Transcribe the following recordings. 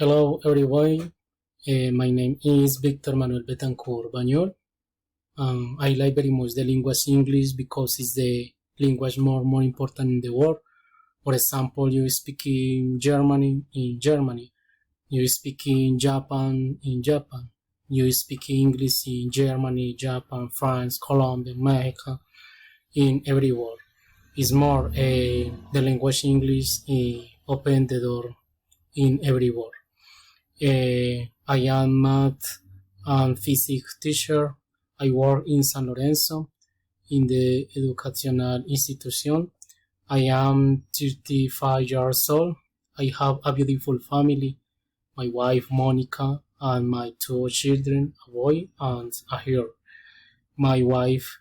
Hello everyone, my name is Victor Manuel Betancourt Bañol. I like very much the language English because it's the language more important in the world. For example, you speak in Germany, you speak in Japan, you speak English in Germany, Japan, France, Colombia, Mexico, in every world. It's more the language English open the door in every world. I am math and physics teacher. I work in San Lorenzo in the educational institution. I am 35 years old. I have a beautiful family. My wife Monica and my two children, a boy and a girl. My wife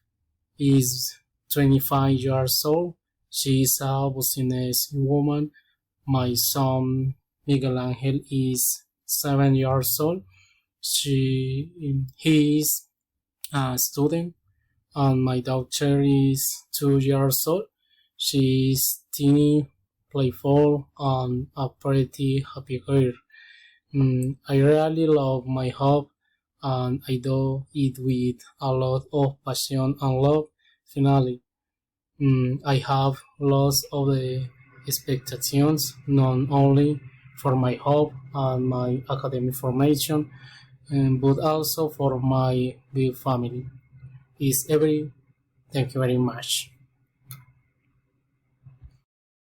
is 25 years old. She is a business woman. My son Miguel Angel is 7 years old. He is a student, and my daughter is 2 years old. She is teeny, playful, and a pretty happy girl. I really love my job, and I do it with a lot of passion and love. Finally, I have lots of the expectations, not only for my job and my academic formation, but also for my big family. Is every Thank you very much.